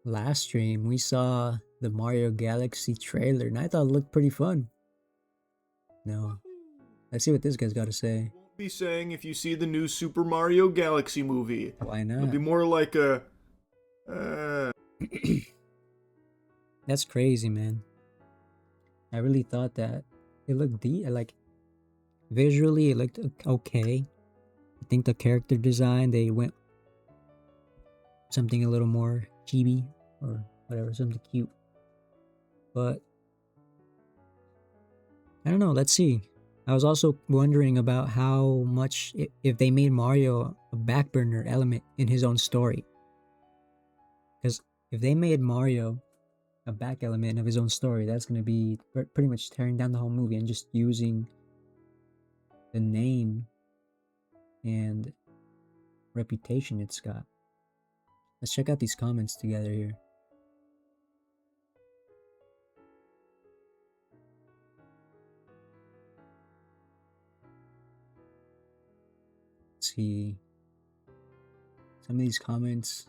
last stream, we saw the Mario Galaxy trailer, and I thought it looked pretty fun. No, let's see what this guy's got to say. Won't be saying if you see the new Super Mario Galaxy movie. Why It'll be not? more like a. That's crazy, man. I really thought that it looked like visually it looked okay. I think the character design they went something a little more chibi or whatever, something cute. But I don't know. Let's see. I was also wondering about how much if they made Mario a back burner element in his own story. Because if they made Mario a back element of his own story, that's going to be pretty much tearing down the whole movie and just using the name and reputation it's got. Let's check out these comments together here. Let's see. Some of these comments.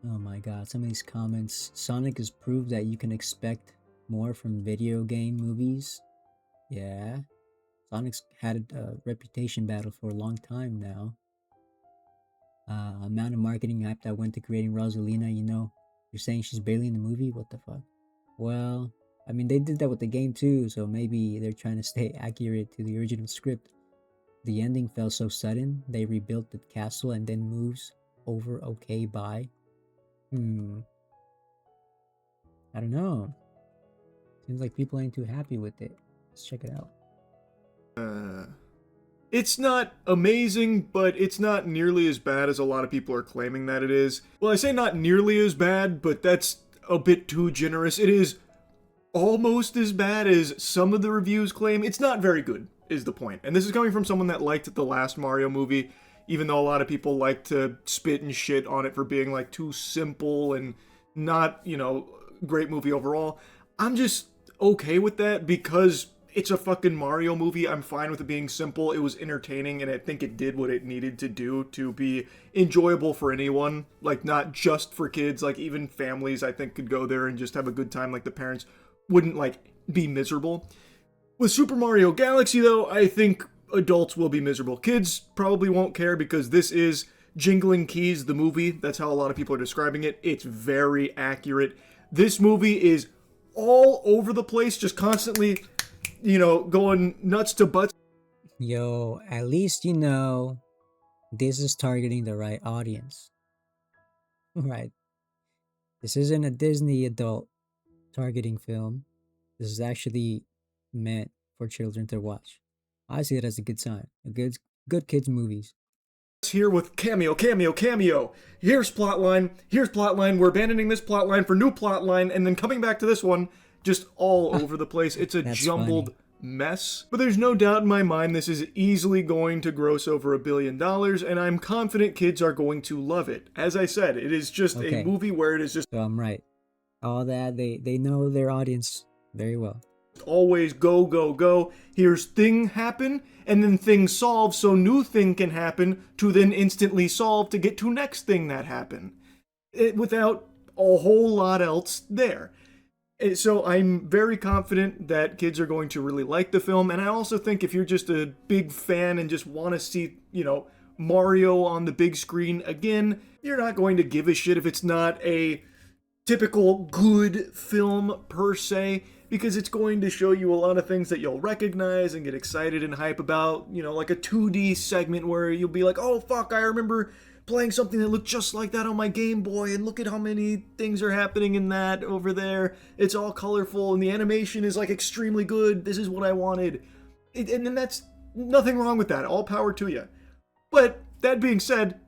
Oh my god, some of these comments. Sonic has proved that you can expect more from video game movies. Yeah. Sonic's had a reputation battle for a long time now. Amount of marketing hype that went to creating Rosalina, you're saying she's barely in the movie? What the fuck? Well, I mean, they did that with the game too, so maybe they're trying to stay accurate to the original script. The ending fell so sudden, they rebuilt the castle and then moves over okay by. I don't know. Seems like people ain't too happy with it. Let's check it out. It's not amazing, but it's not nearly as bad as a lot of people are claiming that it is. Well, I say not nearly as bad, but that's a bit too generous. It is almost as bad as some of the reviews claim. It's not very good, is the point. And this is coming from someone that liked the last Mario movie, even though a lot of people like to spit and shit on it for being like too simple and not, great movie overall. I'm just okay with that because it's a fucking Mario movie. I'm fine with it being simple. It was entertaining, and I think it did what it needed to do to be enjoyable for anyone. Like, not just for kids. Like, even families, I think, could go there and just have a good time. Like, the parents wouldn't, be miserable. With Super Mario Galaxy, though, I think adults will be miserable. Kids probably won't care because this is Jingling Keys, the movie. That's how a lot of people are describing it. It's very accurate. This movie is all over the place, just constantly going nuts to butts. Yo, at least this is targeting the right audience. Right. This isn't a Disney adult targeting film. This is actually meant for children to watch. I see it as a good sign. A good kids movies. Here with cameo. Here's plotline. We're abandoning this plotline for new plotline, and then coming back to this one, just all over the place. It's a jumbled mess. But there's no doubt in my mind this is easily going to gross over $1 billion, and I'm confident kids are going to love it. As I said, it is just a movie where it is just... So I'm right. All that, they know their audience very well. Always go, go, go. Here's thing happen, and then thing solve, so new thing can happen to then instantly solve to get to next thing that happen. Without a whole lot else there. So I'm very confident that kids are going to really like the film, and I also think if you're just a big fan and just want to see, Mario on the big screen again, you're not going to give a shit if it's not a typical good film per se, because it's going to show you a lot of things that you'll recognize and get excited and hype about, like a 2D segment where you'll be like, oh fuck, I remember playing something that looked just like that on my Game Boy, and look at how many things are happening in that over there. It's all colorful, and the animation is extremely good. This is what I wanted. And then that's nothing wrong with that. All power to you. But that being said,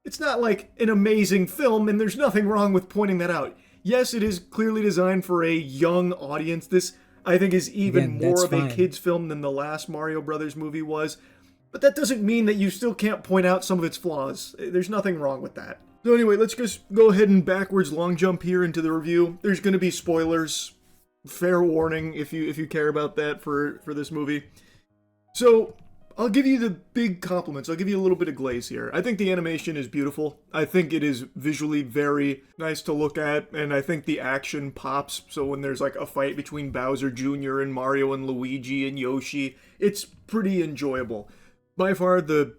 it's not like an amazing film, and there's nothing wrong with pointing that out. Yes, it is clearly designed for a young audience. This, I think, is even more of a kid's film than the last Mario Brothers movie was. But that doesn't mean that you still can't point out some of its flaws. There's nothing wrong with that. So anyway, let's just go ahead and backwards long jump here into the review. There's going to be spoilers. Fair warning if you care about that for this movie. So I'll give you the big compliments. I'll give you a little bit of glaze here. I think the animation is beautiful. I think it is visually very nice to look at, and I think the action pops. So when there's like a fight between Bowser Jr. and Mario and Luigi and Yoshi, it's pretty enjoyable. By far the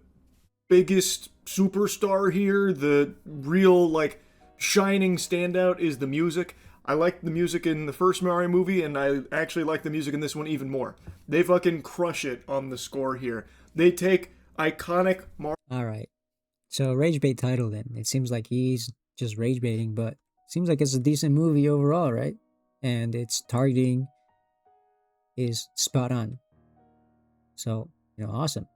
biggest superstar here, the real like shining standout is the music. I liked the music in the first Mario movie, and I actually like the music in this one even more. They fucking crush it on the score here. They take iconic Mario. Alright. So, rage bait title then. It seems like he's just rage baiting, but it seems like it's a decent movie overall, right? And its targeting is spot on. So, awesome.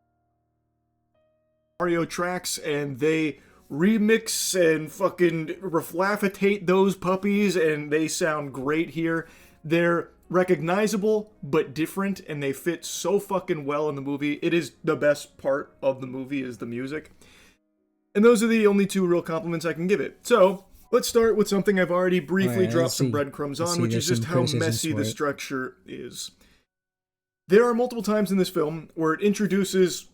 Tracks, and they remix and fucking reflaffitate those puppies, and they sound great here. They're recognizable but different, and they fit so fucking well in the movie. It is the best part of the movie is the music. And those are the only two real compliments I can give it. So, let's start with something I've already briefly dropped some breadcrumbs on, which is just how messy the structure is. There are multiple times in this film where it introduces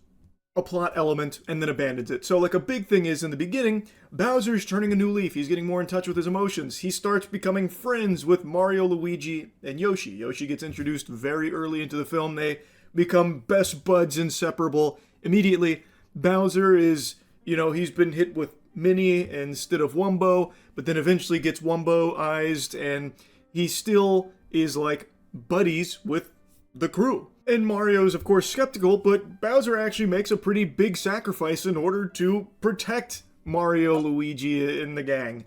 a plot element and then abandons it. So like a big thing is in the beginning, Bowser's turning a new leaf. He's getting more in touch with his emotions. He starts becoming friends with Mario, Luigi, and Yoshi. Yoshi gets introduced very early into the film. They become best buds, inseparable immediately. Bowser is, he's been hit with Mini instead of Wumbo, but then eventually gets Wumbo-ized, and he still is like buddies with the crew. And Mario's, of course, skeptical, but Bowser actually makes a pretty big sacrifice in order to protect Mario, Luigi, and the gang.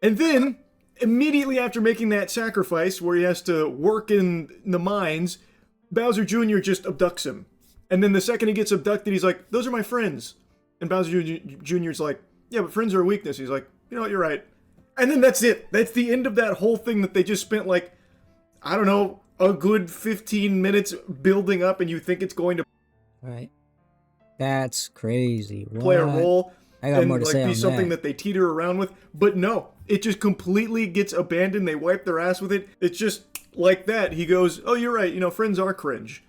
And then, immediately after making that sacrifice, where he has to work in the mines, Bowser Jr. just abducts him. And then the second he gets abducted, he's like, those are my friends. And Bowser Jr.'s like, yeah, but friends are a weakness. He's like, you know what, you're right. And then that's it. That's the end of that whole thing that they just spent like, I don't know, a good 15 minutes building up, and you think it's going to That's crazy. Play a role I got and more to say be on something that they teeter around with. But no, it just completely gets abandoned. They wipe their ass with it. It's just like that. He goes, oh, you're right, friends are cringe.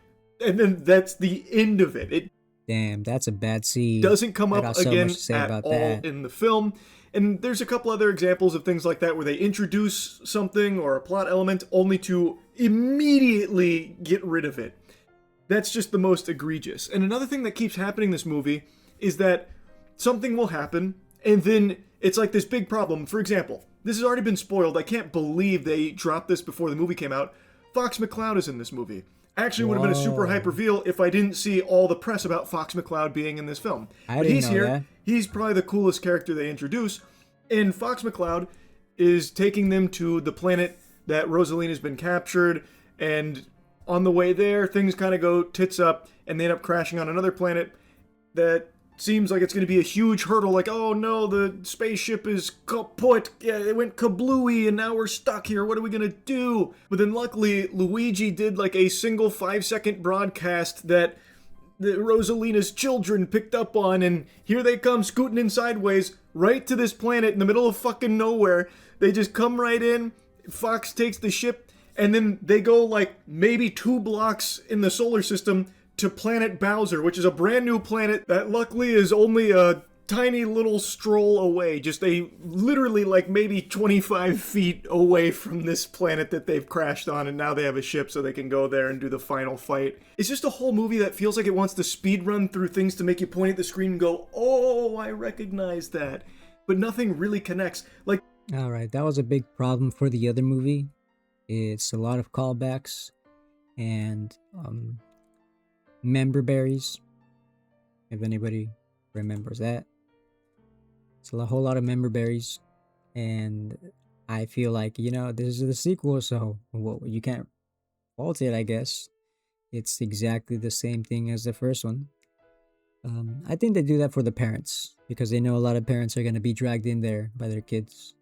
And then that's the end of it. Damn, that's a bad scene. Doesn't come up again at all in the film. And there's a couple other examples of things like that where they introduce something or a plot element only to immediately get rid of it. That's just the most egregious. And another thing that keeps happening in this movie is that something will happen, and then it's like this big problem. For example, this has already been spoiled. I can't believe they dropped this before the movie came out. Fox McCloud is in this movie. Actually, would have been a super hype reveal if I didn't see all the press about Fox McCloud being in this film. But he's here. That. He's probably the coolest character they introduce. And Fox McCloud is taking them to the planet that Rosalina's been captured. And on the way there, things kind of go tits up, and they end up crashing on another planet that seems like it's going to be a huge hurdle. Like, oh no, the spaceship is kaput. Yeah, it went kablooey, and now we're stuck here. What are we going to do? But then luckily, Luigi did like a single 5-second broadcast that the Rosalina's children picked up on, and here they come scooting in sideways right to this planet in the middle of fucking nowhere. They just come right in. Fox takes the ship, and then they go like maybe 2 blocks in the solar system to planet Bowser, which is a brand new planet that luckily is only a tiny little stroll away, just literally like maybe 25 feet away from this planet that they've crashed on, and now they have a ship so they can go there and do the final fight. It's just a whole movie that feels like it wants to speed run through things to make you point at the screen and go, oh, I recognize that. But nothing really connects. Like, alright, that was a big problem for the other movie. It's a lot of callbacks and Memberberries, if anybody remembers that. It's a whole lot of Memberberries, and I feel like, this is the sequel, so you can't fault it, I guess. It's exactly the same thing as the first one. I think they do that for the parents, because they know a lot of parents are going to be dragged in there by their kids.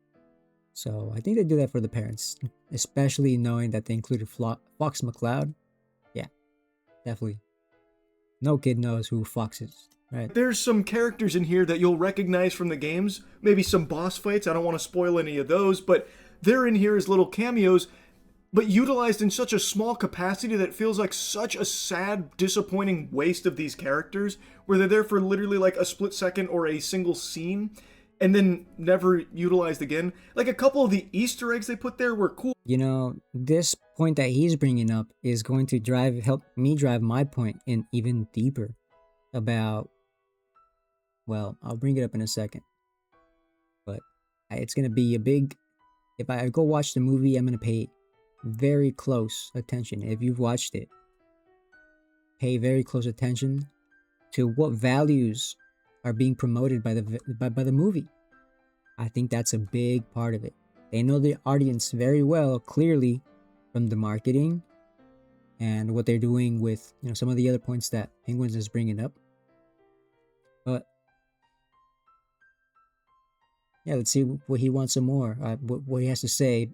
So I think they do that for the parents, especially knowing that they included Fox McCloud. Yeah, definitely. No kid knows who Fox is, right? There's some characters in here that you'll recognize from the games. Maybe some boss fights. I don't want to spoil any of those, but they're in here as little cameos. but utilized in such a small capacity that it feels like such a sad, disappointing waste of these characters, where they're there for literally like a split second or a single scene, and then never utilized again. Like a couple of the Easter eggs they put there were cool. You know, this point that he's bringing up is going to help me drive my point in even deeper about, well, I'll bring it up in a second. But it's going to be a big, if I go watch the movie, I'm going to pay very close attention. If you've watched it, pay very close attention to what values are being promoted by the movie. I think that's a big part of it. They know the audience very well, clearly, from the marketing and what they're doing with, you know, some of the other points that Penguins is bringing up. But yeah, let's see what he wants some more. What he has to say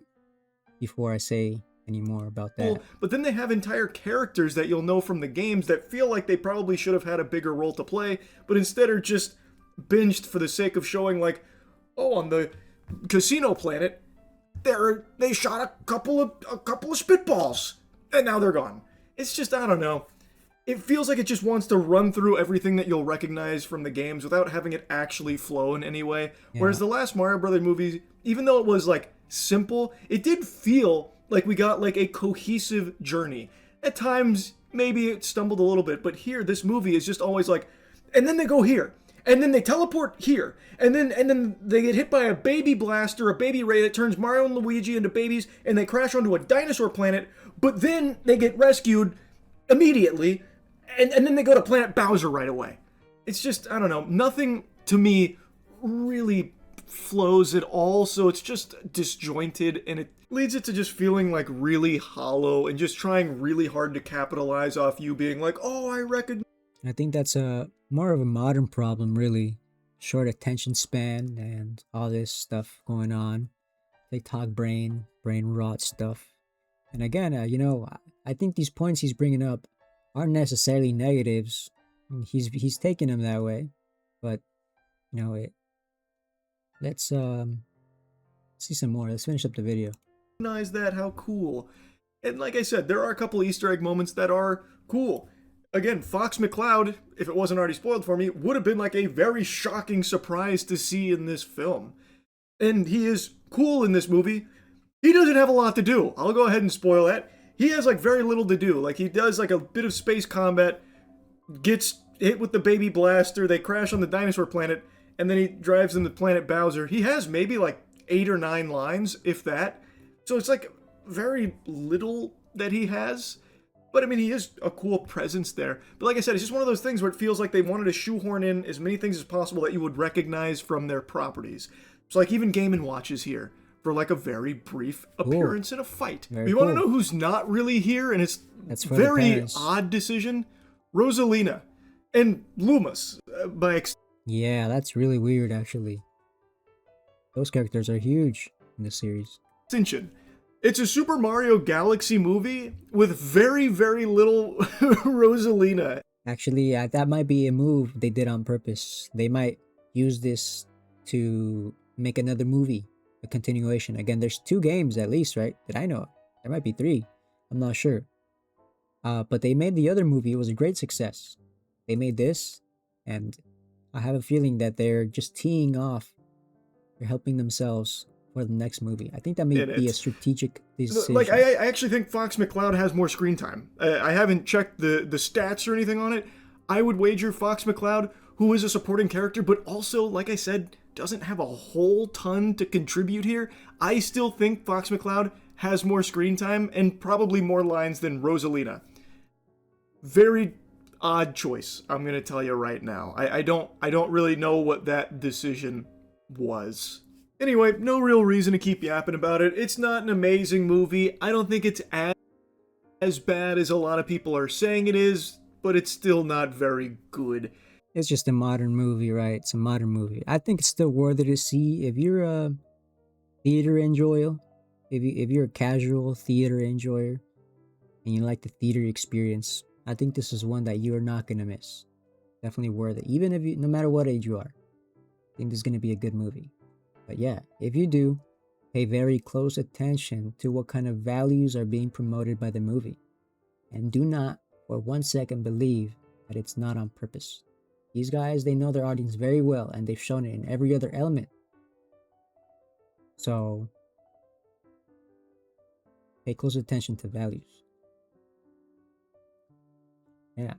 before I say any more about that. But then they have entire characters that you'll know from the games that feel like they probably should have had a bigger role to play, but instead are just binged for the sake of showing, like, oh, on the casino planet, they shot a couple of spitballs, and now they're gone. It's just, I don't know. It feels like it just wants to run through everything that you'll recognize from the games without having it actually flow in any way. Yeah. Whereas the last Mario Brothers movie, even though it was like simple, it did feel like we got like a cohesive journey. At times, maybe it stumbled a little bit, but here, this movie is just always like, and then they go here, and then they teleport here, and then they get hit by a baby blaster, a baby ray that turns Mario and Luigi into babies, and they crash onto a dinosaur planet, but then they get rescued immediately, and then they go to Planet Bowser right away. It's just, I don't know, nothing to me really flows at all, so it's just disjointed, and it leads it to just feeling like really hollow and just trying really hard to capitalize off you being like, oh, I recognize. I think that's more of a modern problem, really. Short attention span and all this stuff going on. TikTok brain rot stuff. And again, you know, I think these points he's bringing up aren't necessarily negatives. He's taking them that way, but you know, let's see some more. Let's finish up the video. That, how cool. And like I said, there are a couple Easter egg moments that are cool. Again, Fox McCloud, if it wasn't already spoiled for me, would have been like a very shocking surprise to see in this film. And he is cool in this movie. He doesn't have a lot to do. I'll go ahead and spoil that. He has like very little to do. Like he does like a bit of space combat, gets hit with the baby blaster, they crash on the dinosaur planet, and then he drives into Planet Bowser. He has maybe like 8 or 9 lines, if that. So it's like very little that he has. But I mean, he is a cool presence there. But like I said, it's just one of those things where it feels like they wanted to shoehorn in as many things as possible that you would recognize from their properties. So like even Game & Watch is here for like a very brief appearance in a fight. You want to know who's not really here? And it's very odd decision. Rosalina and Loomis by yeah, that's really weird actually. Those characters are huge in this series. It's a Super Mario Galaxy movie with very, very little Rosalina. Actually, that might be a move they did on purpose. They might use this to make another movie, a continuation. Again, there's 2 games at least, right? That I know of. There might be 3. I'm not sure. But they made the other movie. It was a great success. They made this, and I have a feeling that they're just teeing off. They're helping themselves for the next movie. I think that may be a strategic decision. Like, I actually think Fox McCloud has more screen time. I haven't checked the stats or anything on it. I would wager Fox McCloud, who is a supporting character, but also, like I said, doesn't have a whole ton to contribute here. I still think Fox McCloud has more screen time and probably more lines than Rosalina. Very odd choice, I'm going to tell you right now. I don't really know what that decision was. Anyway, no real reason to keep yapping about it. It's not an amazing movie. I don't think it's as bad as a lot of people are saying it is, but it's still not very good. It's just a modern movie, right? It's a modern movie. I think it's still worthy to see if you're a theater enjoyer, if you're a casual theater enjoyer, and you like the theater experience. I think this is one that you're not gonna miss. Definitely worth it, even no matter what age you are. I think this is gonna be a good movie. But yeah, if you do, pay very close attention to what kind of values are being promoted by the movie, and do not for 1 second believe that it's not on purpose. These guys, they know their audience very well, and they've shown it in every other element. So pay close attention to values. Yeah.